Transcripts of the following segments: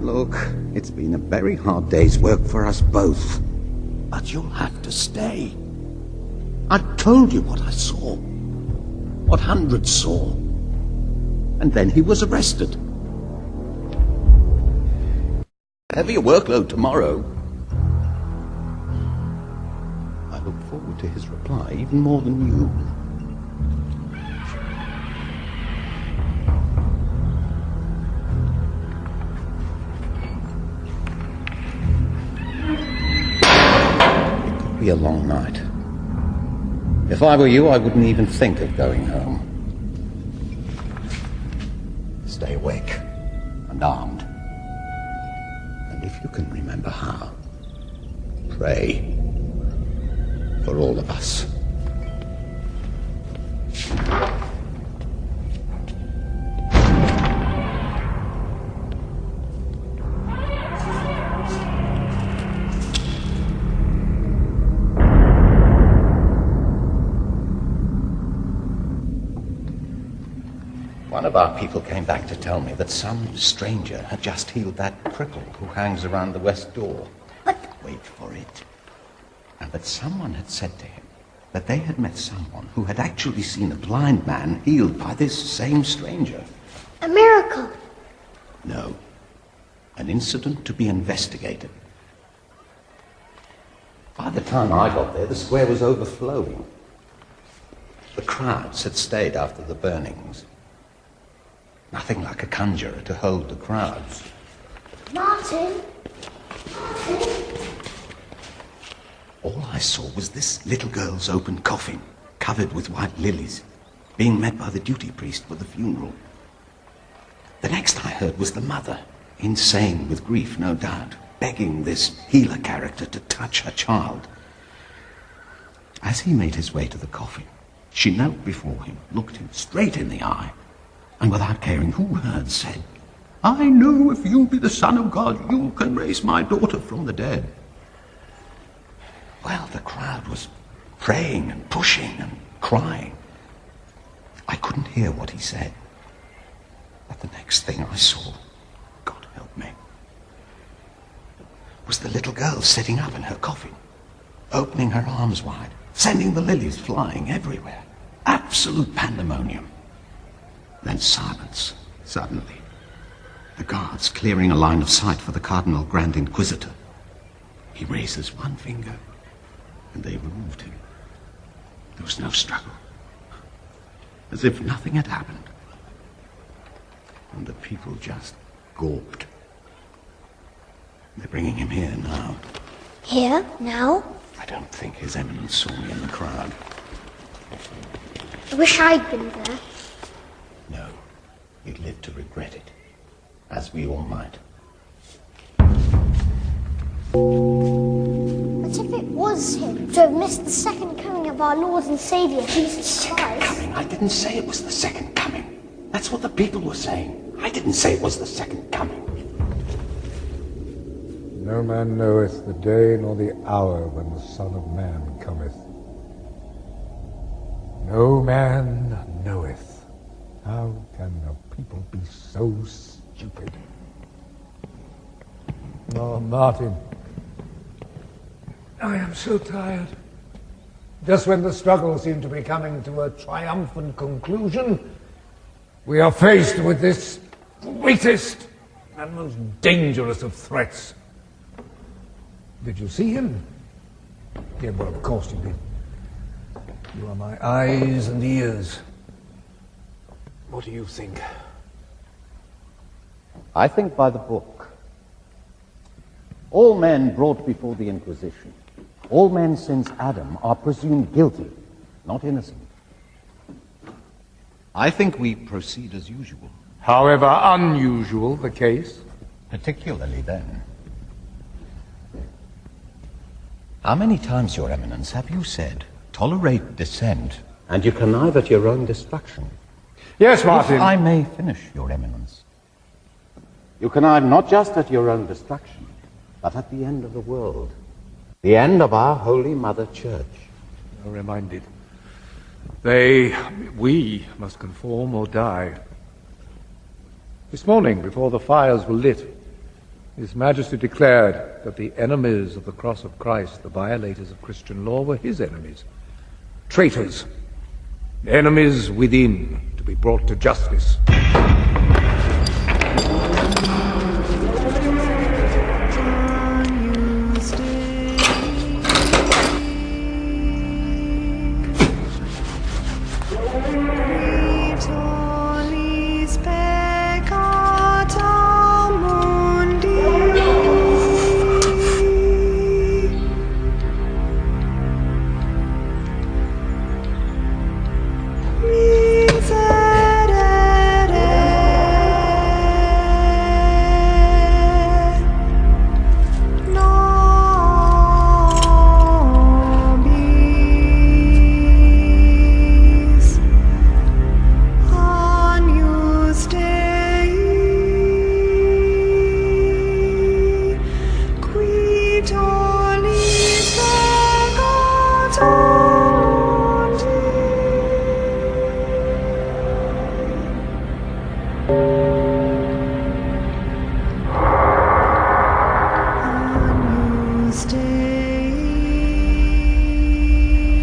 Look, it's been a very hard day's work for us both. But you'll have to stay. I told you what I saw. What hundreds saw. And then he was arrested. Heavier workload tomorrow. I look forward to his reply even more than you. Be a long night. If I were you, I wouldn't even think of going home. Stay awake and armed. And if you can remember how, pray for all of us. One of our people came back to tell me that some stranger had just healed that cripple who hangs around the west door. But... Wait for it. And that someone had said to him that they had met someone who had actually seen a blind man healed by this same stranger. A miracle. No. An incident to be investigated. By the time I got there, the square was overflowing. The crowds had stayed after the burnings. Nothing like a conjurer to hold the crowds. Martin? All I saw was this little girl's open coffin, covered with white lilies, being met by the duty priest for the funeral. The next I heard was the mother, insane with grief, no doubt, begging this healer character to touch her child. As he made his way to the coffin, she knelt before him, looked him straight in the eye, and without caring who heard, said, "I know if you be the Son of God, you can raise my daughter from the dead." Well, the crowd was praying and pushing and crying. I couldn't hear what he said. But the next thing I saw, God help me, was the little girl sitting up in her coffin, opening her arms wide, sending the lilies flying everywhere. Absolute pandemonium. Then silence, suddenly. The guards clearing a line of sight for the Cardinal Grande Inquisitor. He raises one finger, and they removed him. There was no struggle. As if nothing had happened. And the people just gawped. They're bringing him here now. Here? Now? I don't think His Eminence saw me in the crowd. I wish I'd been there. No, you'd live to regret it, as we all might. But if it was him, to have missed the second coming of our Lord and Saviour, Jesus Christ... Coming? I didn't say it was the second coming. That's what the people were saying. I didn't say it was the second coming. No man knoweth the day nor the hour when the Son of Man cometh. No man knoweth. How can the people be so stupid? Oh, Martin, I am so tired. Just when the struggle seemed to be coming to a triumphant conclusion, we are faced with this greatest and most dangerous of threats. Did you see him? Yeah, well, of course you did. You are my eyes and ears. What do you think? I think by the book. All men brought before the Inquisition, all men since Adam are presumed guilty, not innocent. I think we proceed as usual. However unusual the case. Particularly then. How many times, Your Eminence, have you said, tolerate dissent, and you connive at your own destruction? Yes, Martin. If I may finish, Your Eminence. You connive not just at your own destruction, but at the end of the world. The end of our Holy Mother Church. You're reminded. We must conform or die. This morning, before the fires were lit, His Majesty declared that the enemies of the cross of Christ, the violators of Christian law, were his enemies. Traitors, enemies within, to be brought to justice.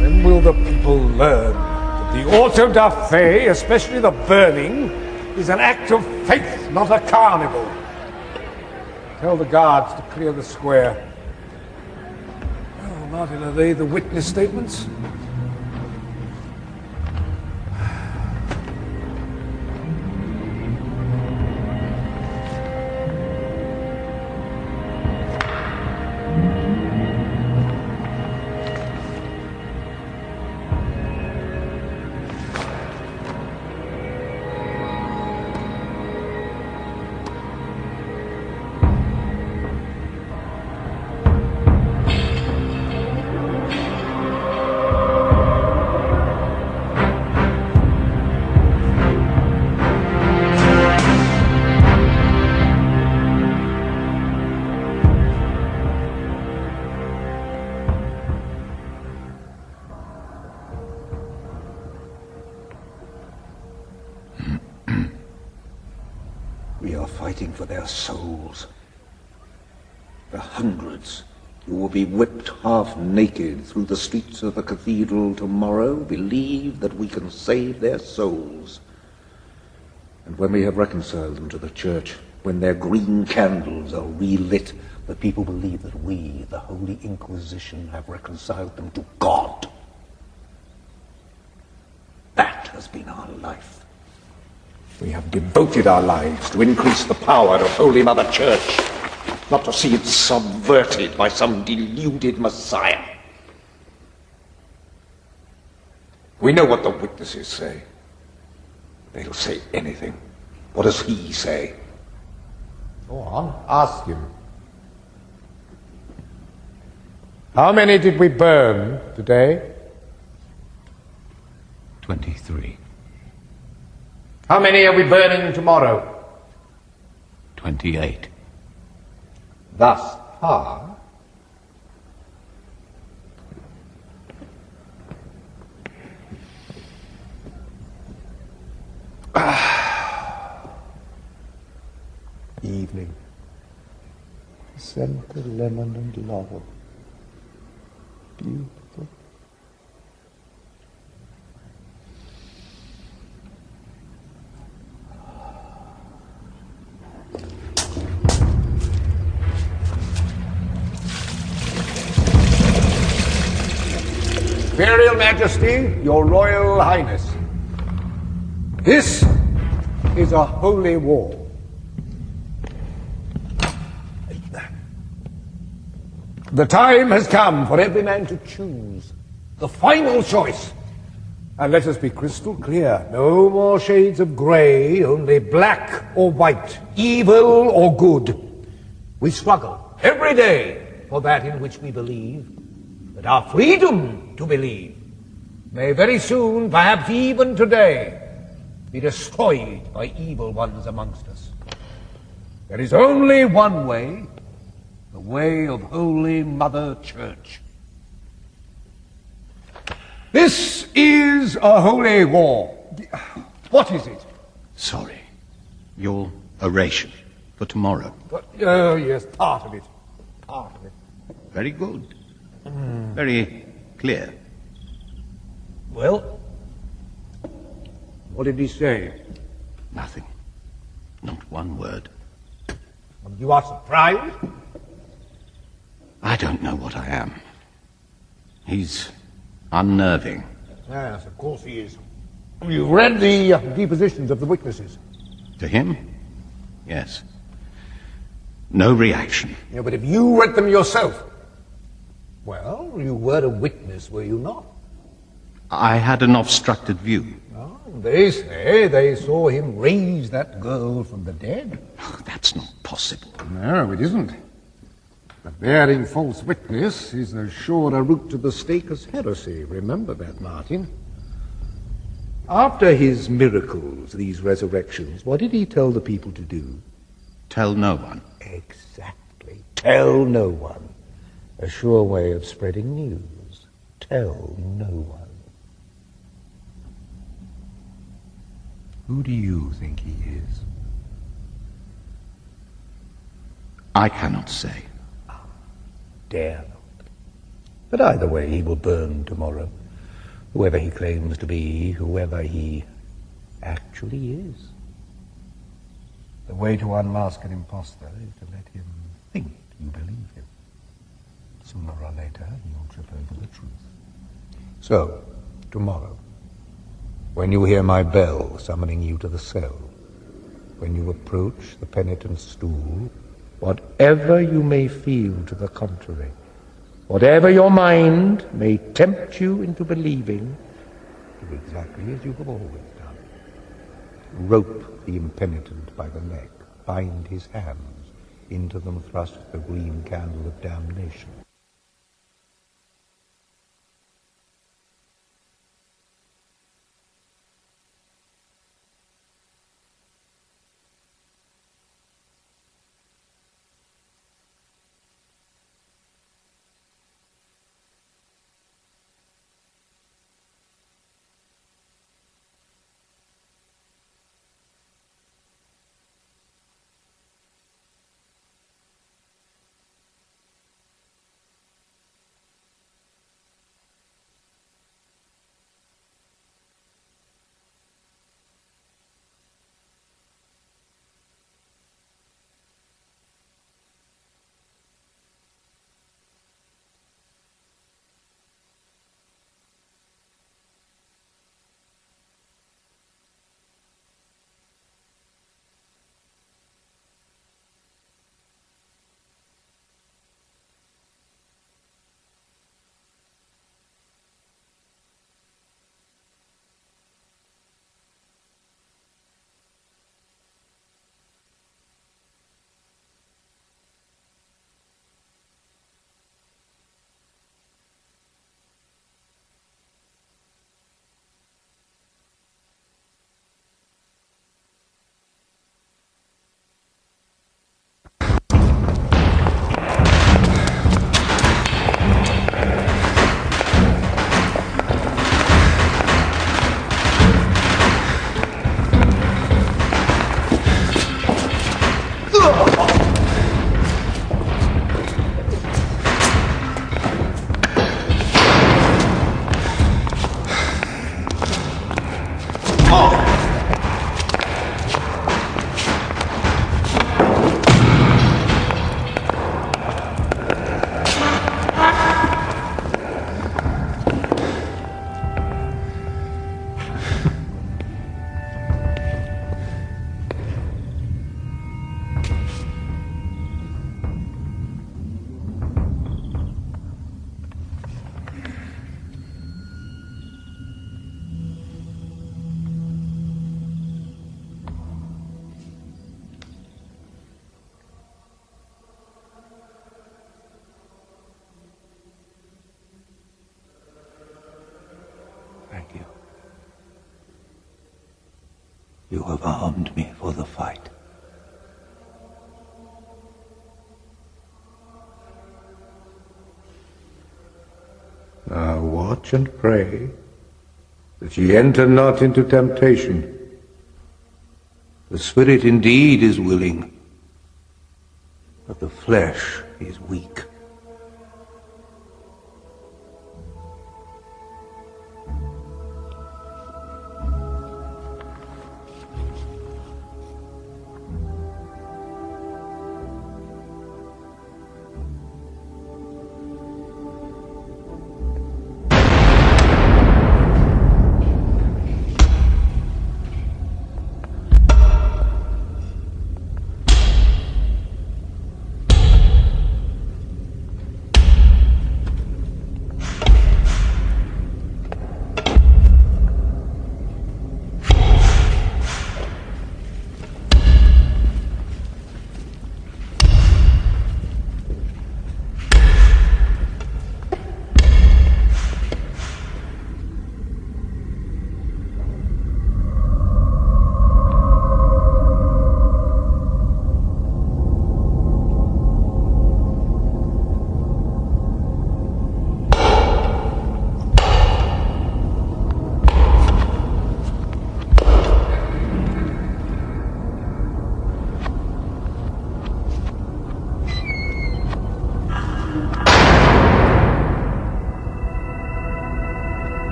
When will the people learn that the auto da fe, especially the burning, is an act of faith, not a carnival? Tell the guards to clear the square. Oh, Martin, are they the witness statements? We are fighting for their souls. The hundreds who will be whipped half naked through the streets of the cathedral tomorrow believe that we can save their souls. And when we have reconciled them to the church, when their green candles are relit, the people believe that we, the Holy Inquisition, have reconciled them to God. That has been our life. We have devoted our lives to increase the power of Holy Mother Church, not to see it subverted by some deluded messiah. We know what the witnesses say. They'll say anything. What does he say? Go on, ask him. How many did we burn today? 23. How many are we burning tomorrow? 28. Thus far, evening. Scent of lemon and laurel. Beautiful. Imperial Majesty, Your Royal Highness, this is a holy war. The time has come for every man to choose the final choice. And let us be crystal clear, no more shades of grey, only black or white, evil or good. We struggle every day for that in which we believe, but our freedom to believe may very soon, perhaps even today, be destroyed by evil ones amongst us. There is only one way, the way of Holy Mother Church. This is a holy war. What is it? Sorry. Your oration. For tomorrow. Oh, yes, part of it. Part of it. Very good. Very clear. Well, what did he say? Nothing. Not one word. You are surprised? I don't know what I am. He's unnerving. Yes, of course he is. You've read the depositions of the witnesses. To him? Yes. No reaction. Yeah, but if you read them yourself, well, you were a witness, were you not? I had an obstructed view. Oh, they say they saw him raise that girl from the dead. Oh, that's not possible. No, it isn't. But bearing false witness is as sure a route to the stake as heresy. Remember that, Martin. After his miracles, these resurrections, what did he tell the people to do? Tell no one. Exactly. Tell no one. A sure way of spreading news. Tell no one. Who do you think he is? I cannot say. Dare not. But either way, he will burn tomorrow. Whoever he claims to be, whoever he actually is. The way to unmask an impostor is to let him think you believe him. Sooner or later, he'll trip over the truth. So, tomorrow, when you hear my bell summoning you to the cell, when you approach the penitent's stool, whatever you may feel to the contrary, whatever your mind may tempt you into believing, do exactly as you have always done. Rope the impenitent by the neck, bind his hands, into them thrust the green candle of damnation. You have armed me for the fight. Now watch and pray that ye enter not into temptation. The spirit indeed is willing, The flesh is weak.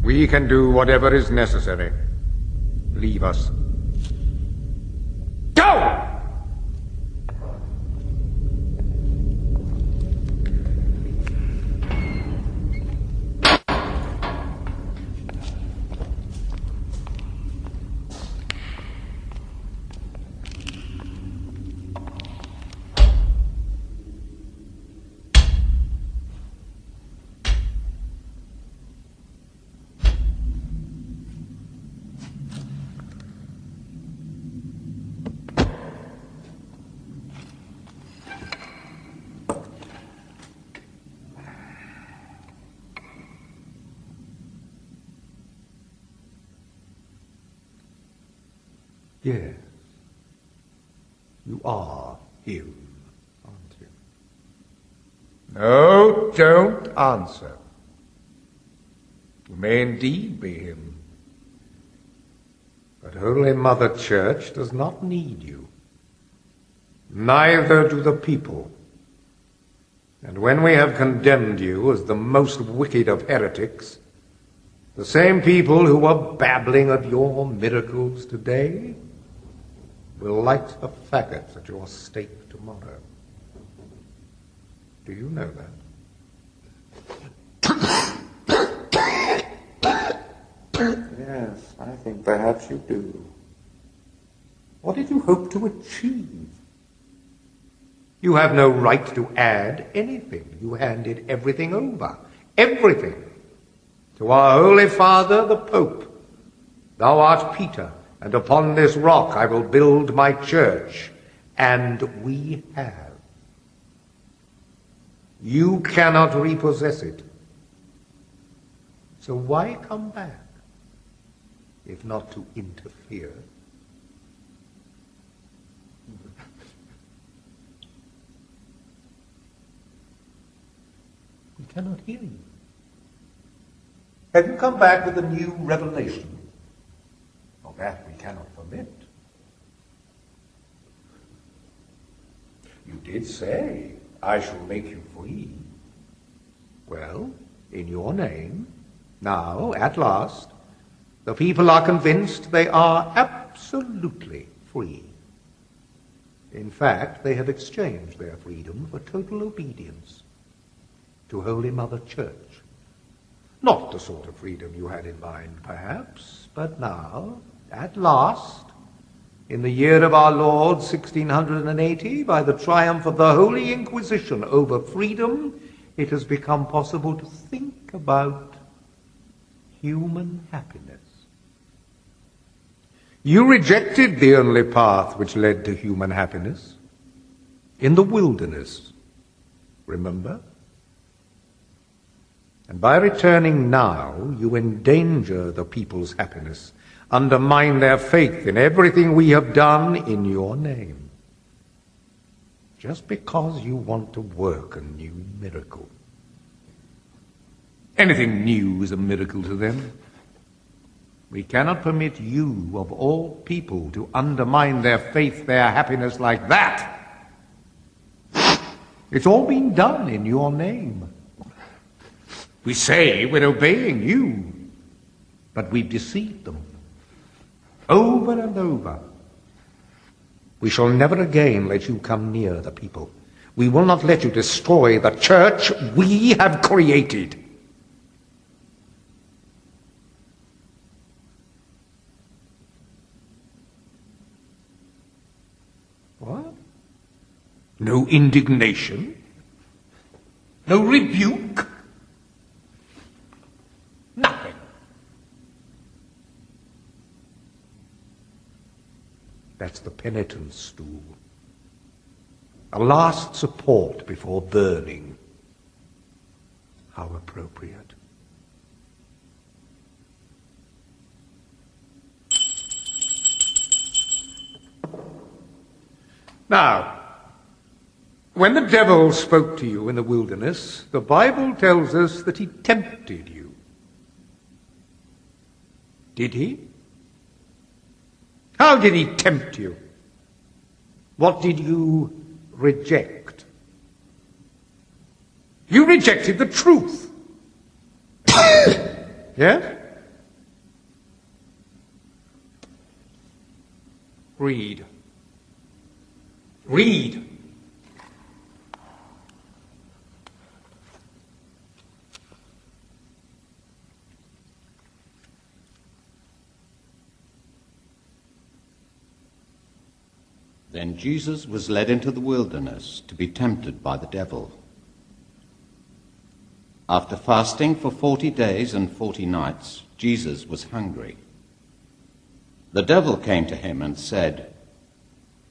We can do whatever is necessary. Leave us. Go! Yes. You are him, aren't you? No, don't answer. You may indeed be him. But Holy Mother Church does not need you. Neither do the people. And when we have condemned you as the most wicked of heretics, the same people who are babbling of your miracles today will light the faggots at your stake tomorrow. Do you know that? Yes, I think perhaps you do. What did you hope to achieve? You have no right to add anything. You handed everything over. Everything. To our Holy Father, the Pope. Thou art Peter, and upon this rock I will build my church. And we have. You cannot repossess it. So why come back, if not to interfere? We cannot hear you. Have you come back with a new revelation? Well, that we cannot permit. You did say, I shall make you free. Well, in your name, now, at last, the people are convinced they are absolutely free. In fact, they have exchanged their freedom for total obedience to Holy Mother Church. Not the sort of freedom you had in mind, perhaps, but now, at last, in the year of our Lord 1680, by the triumph of the Holy Inquisition over freedom, it has become possible to think about human happiness. You rejected the only path which led to human happiness in the wilderness, remember? And by returning now, you endanger the people's happiness, undermine their faith in everything we have done in your name, just because you want to work a new miracle. Anything new is a miracle to them. We cannot permit you, of all people, to undermine their faith, their happiness like that. It's all been done in your name. We say we're obeying you, but we've deceived them over and over. We shall never again let you come near the people. We will not let you destroy the church we have created. What? No indignation? No rebuke? Nothing. That's the penitence stool. A last support before burning. How appropriate. Now, when the devil spoke to you in the wilderness, the Bible tells us that he tempted you. Did he? How did he tempt you? What did you reject? You rejected the truth. Yes? Read. Read. Then Jesus was led into the wilderness to be tempted by the devil. After fasting for 40 days and 40 nights, Jesus was hungry. The devil came to him and said,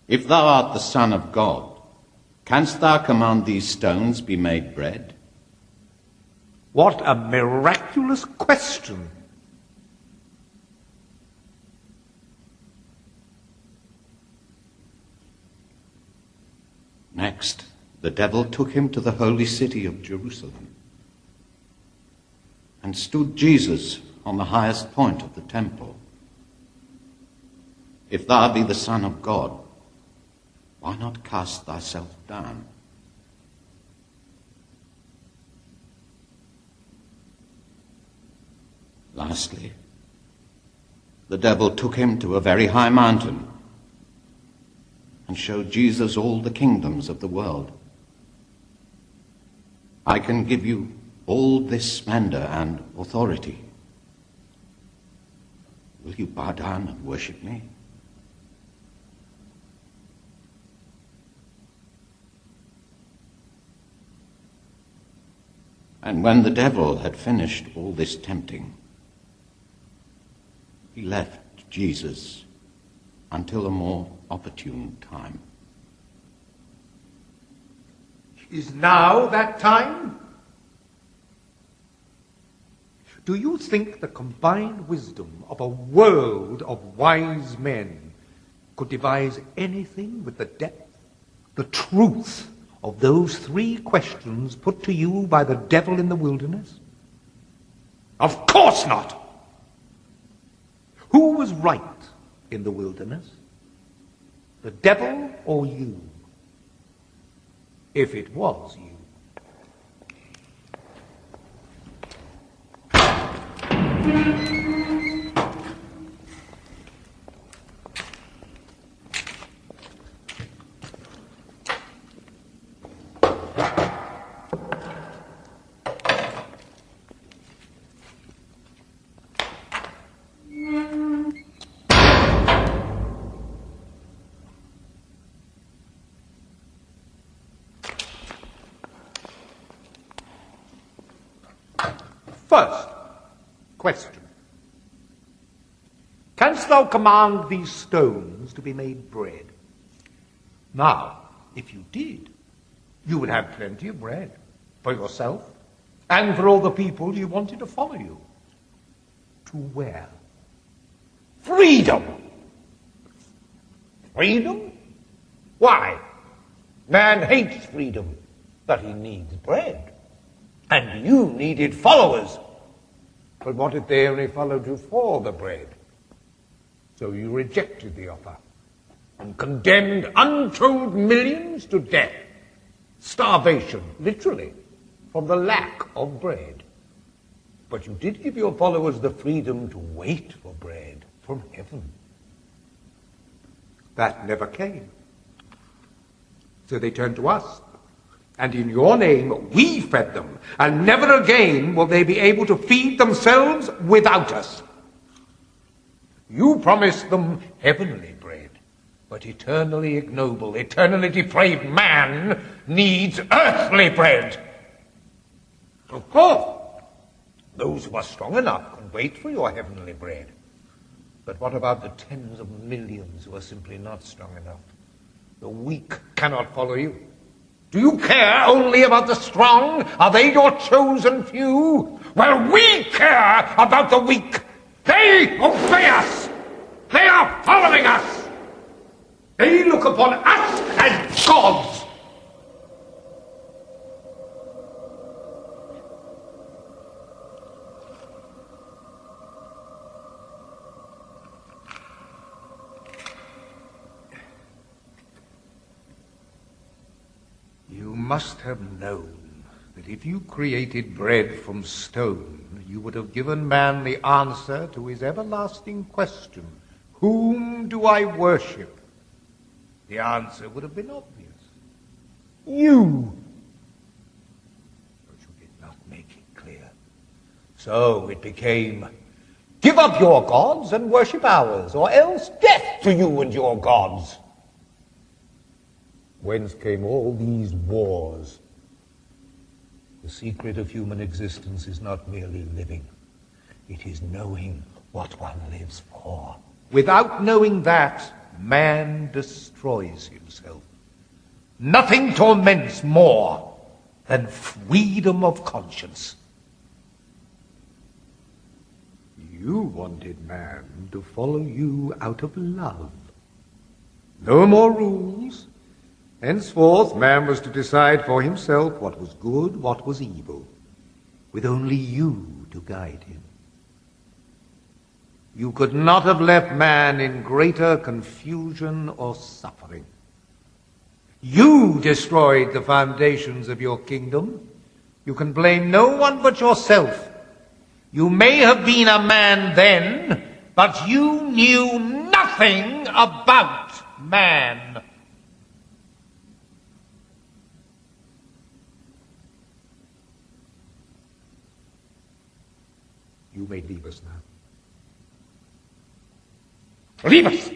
"If thou art the Son of God, canst thou command these stones be made bread?" What a miraculous question! Next, the devil took him to the holy city of Jerusalem and stood Jesus on the highest point of the temple. "If thou be the Son of God, why not cast thyself down? Lastly, the devil took him to a very high mountain and showed Jesus all the kingdoms of the world. "I can give you all this splendor and authority. Will you bow down and worship me?" And when the devil had finished all this tempting, he left Jesus until a more opportune time. Is now that time? Do you think the combined wisdom of a world of wise men could devise anything with the depth, the truth of those three questions put to you by the devil in the wilderness? Of course not! Who was right in the wilderness? The devil or you? If it was you. First question. canst thou command these stones to be made bread? Now, if you did, you would have plenty of bread for yourself and for all the people you wanted to follow you. To where? Freedom! Freedom? Why? Man hates freedom, but he needs bread. And you needed followers. But what if they only followed you for the bread? So you rejected the offer and condemned untold millions to death. Starvation, literally, from the lack of bread. But you did give your followers the freedom to wait for bread from heaven. That never came. So they turned to us. And in your name, we fed them. And never again will they be able to feed themselves without us. You promised them heavenly bread. But eternally ignoble, eternally depraved man needs earthly bread. Of course, those who are strong enough can wait for your heavenly bread. But what about the tens of millions who are simply not strong enough? The weak cannot follow you. Do you care only about the strong? Are they your chosen few? Well, we care about the weak. They obey us. They are following us. They look upon us as gods. You must have known that if you created bread from stone, you would have given man the answer to his everlasting question, whom do I worship? The answer would have been obvious. You. But you did not make it clear. So it became, give up your gods and worship ours, or else death to you and your gods. Whence came all these wars? The secret of human existence is not merely living. It is knowing what one lives for. Without knowing that, man destroys himself. Nothing torments more than freedom of conscience. You wanted man to follow you out of love. No more rules. Henceforth, man was to decide for himself what was good, what was evil, with only you to guide him. You could not have left man in greater confusion or suffering. You destroyed the foundations of your kingdom. You can blame no one but yourself. You may have been a man then, but you knew nothing about man. You may leave us now. Leave us!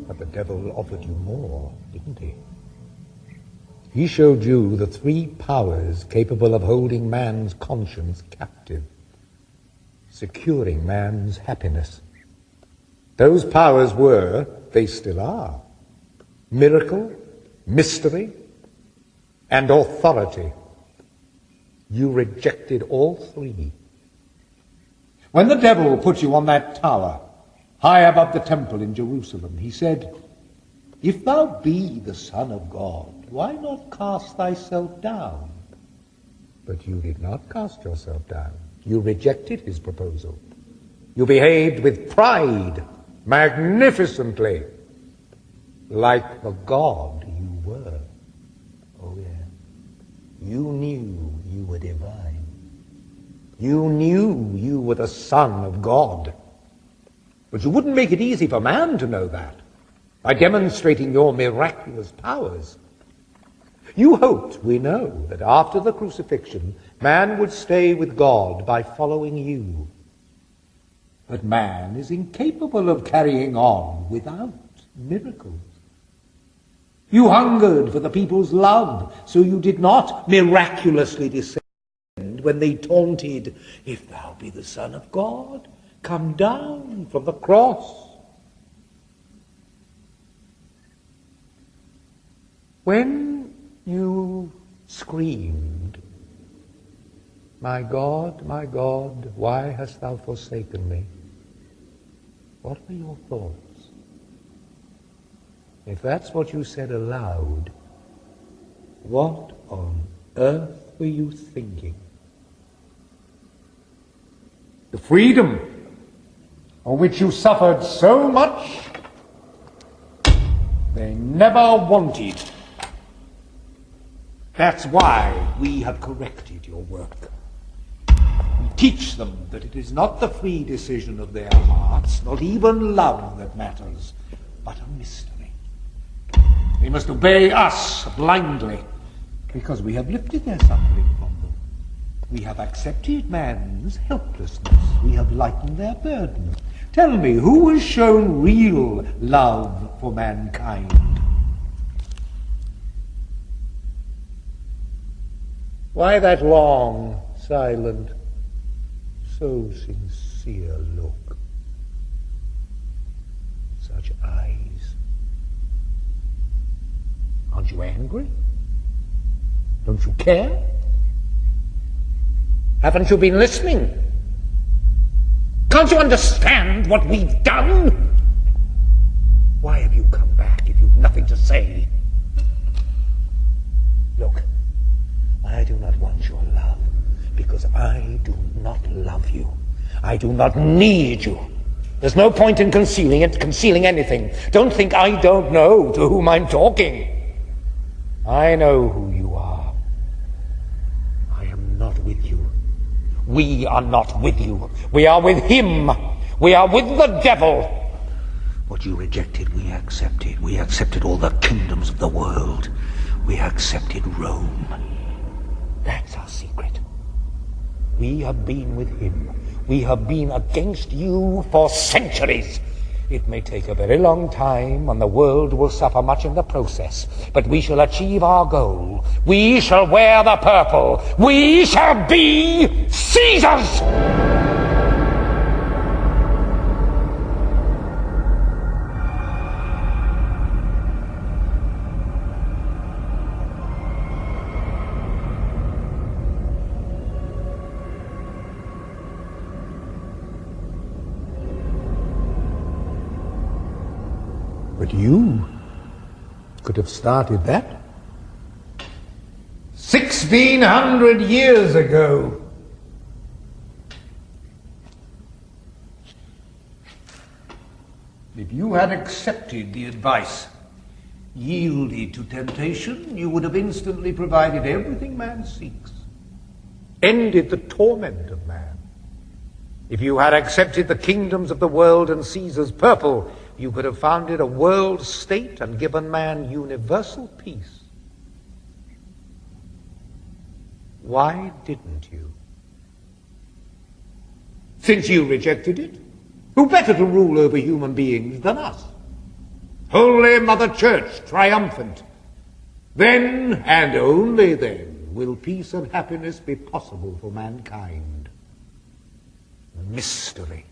But the devil offered you more, didn't he? He showed you the three powers capable of holding man's conscience captive, securing man's happiness. Those powers were, they still are, miracle, mystery, and authority. You rejected all three. When the devil put you on that tower, high above the temple in Jerusalem, he said, "If thou be the Son of God, why not cast thyself down?" But you did not cast yourself down. You rejected his proposal. You behaved with pride, magnificently, like the God you were. Oh, yeah. You knew you were divine. You knew you were the Son of God. But you wouldn't make it easy for man to know that by demonstrating your miraculous powers. You hoped, we know, that after the crucifixion, man would stay with God by following you. But man is incapable of carrying on without miracles. You hungered for the people's love, so you did not miraculously descend when they taunted, "If thou be the Son of God, come down from the cross." When you screamed, my God, why hast thou forsaken me?" What were your thoughts? If that's what you said aloud, what on earth were you thinking? The freedom on which you suffered so much, they never wanted. That's why we have corrected your work. We teach them that it is not the free decision of their hearts, not even love that matters, but a mystery. They must obey us blindly, because we have lifted their suffering from them. We have accepted man's helplessness. We have lightened their burden. Tell me, who has shown real love for mankind? Why that long, silent, so sincere look? Such eyes. Aren't you angry? Don't you care? Haven't you been listening? Can't you understand what we've done? Why have you come back if you've nothing to say? Look, I do not want your love, because I do not love you. I do not need you. There's no point in concealing anything. Don't think I don't know to whom I'm talking. I know who you are. I am not with you. We are not with you. We are with him. We are with the devil. What you rejected, we accepted. We accepted all the kingdoms of the world. We accepted Rome. That's our secret. We have been with him. We have been against you for centuries. It may take a very long time, and the world will suffer much in the process, but we shall achieve our goal. We shall wear the purple. We shall be Caesars! But you could have started that 1,600 years ago. If you had accepted the advice, yielded to temptation, you would have instantly provided everything man seeks, ended the torment of man. If you had accepted the kingdoms of the world and Caesar's purple, you could have founded a world state and given man universal peace. Why didn't you? Since you rejected it, who better to rule over human beings than us? Holy Mother Church, triumphant. Then, and only then, will peace and happiness be possible for mankind. Mystery.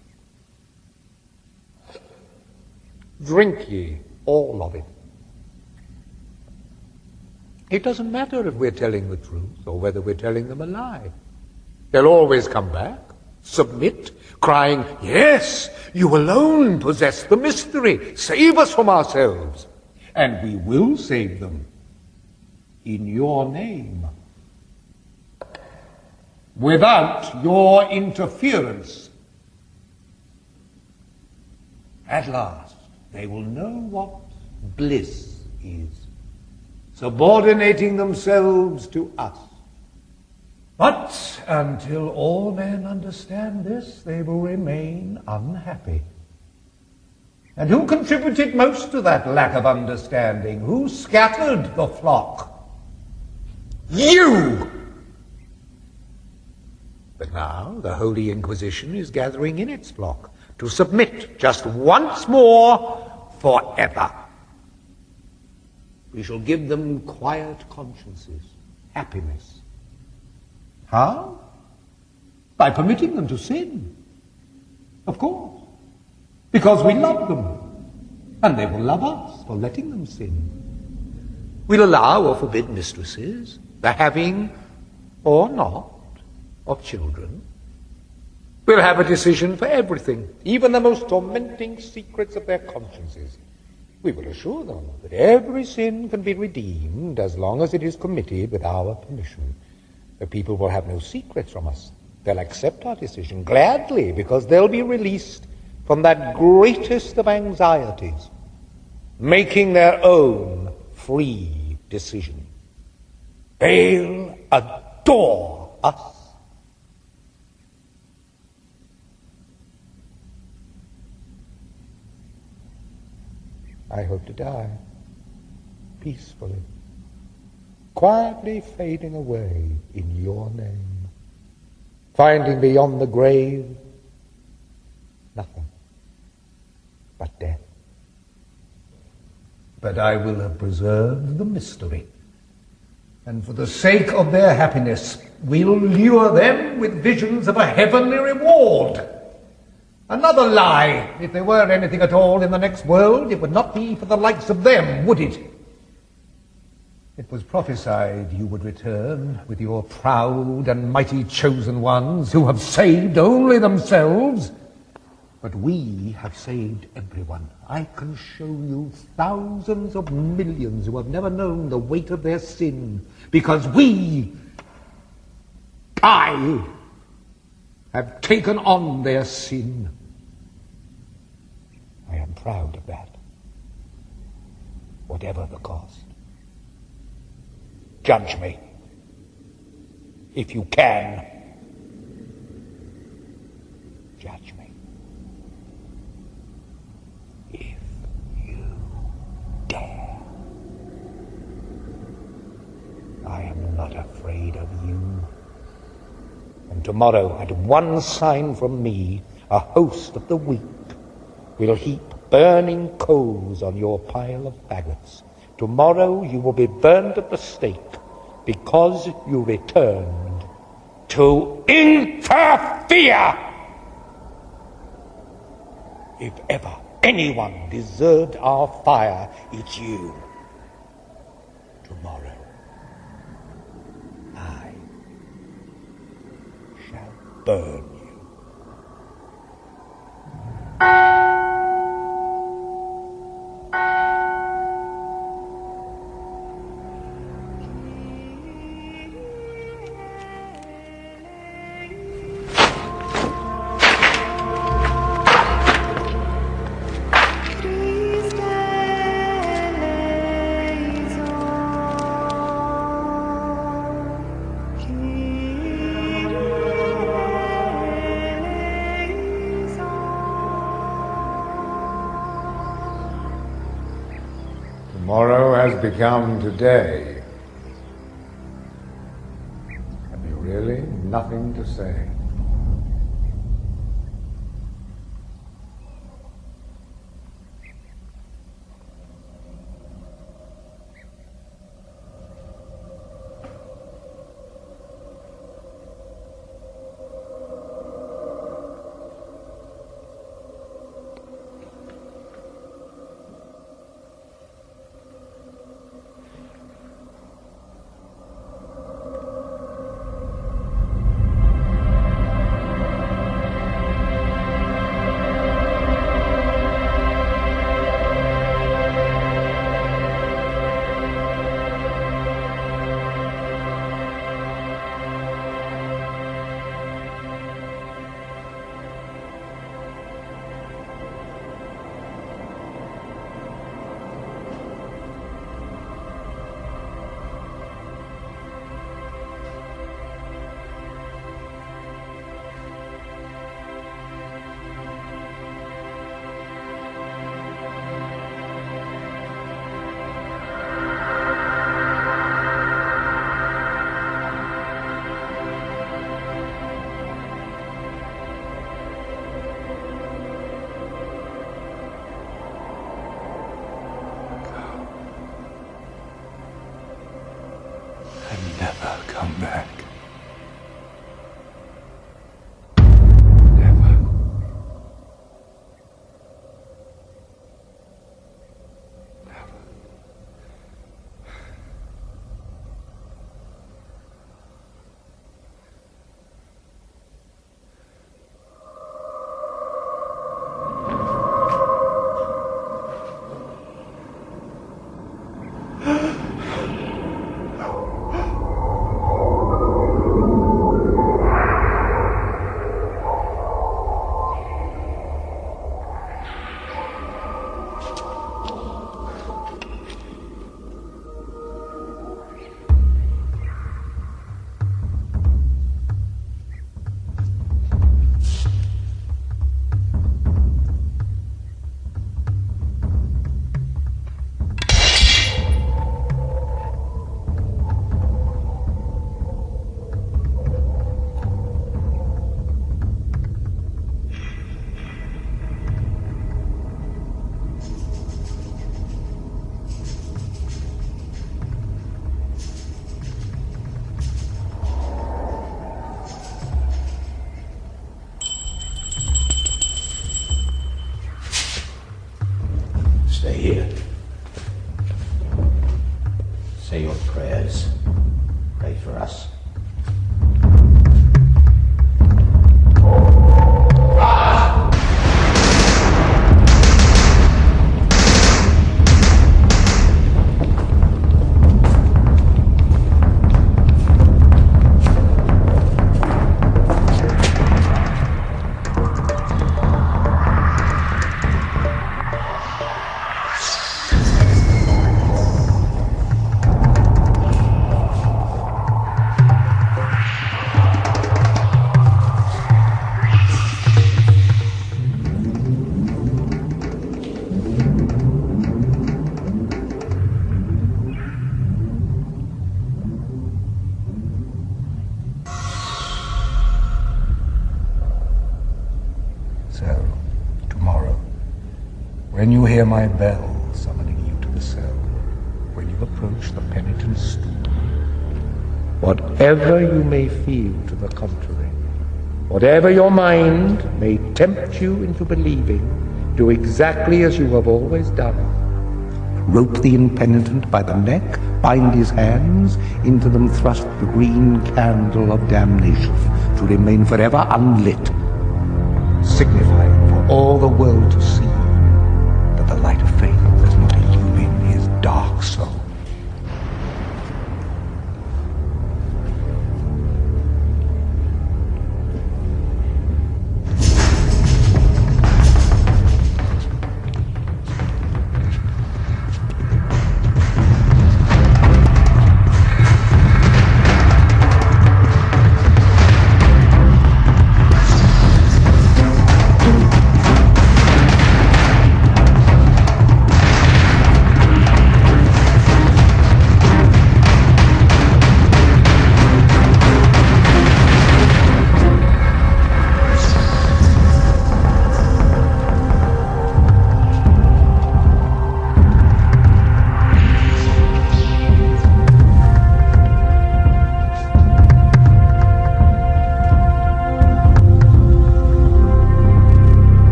Drink ye all of it. It doesn't matter if we're telling the truth or whether we're telling them a lie. They'll always come back, submit, crying, "Yes, you alone possess the mystery. Save us from ourselves." And we will save them in your name, without your interference. At last, they will know what bliss is, subordinating themselves to us. But until all men understand this, they will remain unhappy. And who contributed most to that lack of understanding? Who scattered the flock? You! But now the Holy Inquisition is gathering in its flock to submit just once more forever. We shall give them quiet consciences, happiness. How? By permitting them to sin. Of course. Because we love them. And they will love us for letting them sin. We'll allow or forbid mistresses, the having or not of children. We'll have a decision for everything, even the most tormenting secrets of their consciences. We will assure them that every sin can be redeemed as long as it is committed with our permission. The people will have no secrets from us. They'll accept our decision gladly because they'll be released from that greatest of anxieties, making their own free decision. They'll adore us. I hope to die peacefully, quietly fading away in your name, finding beyond the grave nothing but death. But I will have preserved the mystery, and for the sake of their happiness, we'll lure them with visions of a heavenly reward. Another lie. If there were anything at all in the next world, it would not be for the likes of them, would it? It was prophesied you would return with your proud and mighty chosen ones who have saved only themselves. But we have saved everyone. I can show you thousands of millions who have never known the weight of their sin, because I have taken on their sin. I am proud of that, whatever the cost. Judge me, if you can. Judge me, if you dare. I am not afraid of you. And tomorrow, at one sign from me, a host of the weak will heap burning coals on your pile of faggots. Tomorrow you will be burned at the stake because you returned to interfere. If ever anyone deserved our fire, it's you. Tomorrow I shall burn you. Tomorrow has become today. Have you really nothing to say? never come back. Stay here. Say your prayers. Pray for us. So, tomorrow, when you hear my bell summoning you to the cell, when you approach the penitent's stool, Whatever you may feel to the contrary, whatever your mind may tempt you into believing, do exactly as you have always done. Rope the impenitent by the neck, bind his hands, into them thrust the green candle of damnation, to remain forever unlit, signifying for all the world to see that the light of faith does not illumine his dark soul.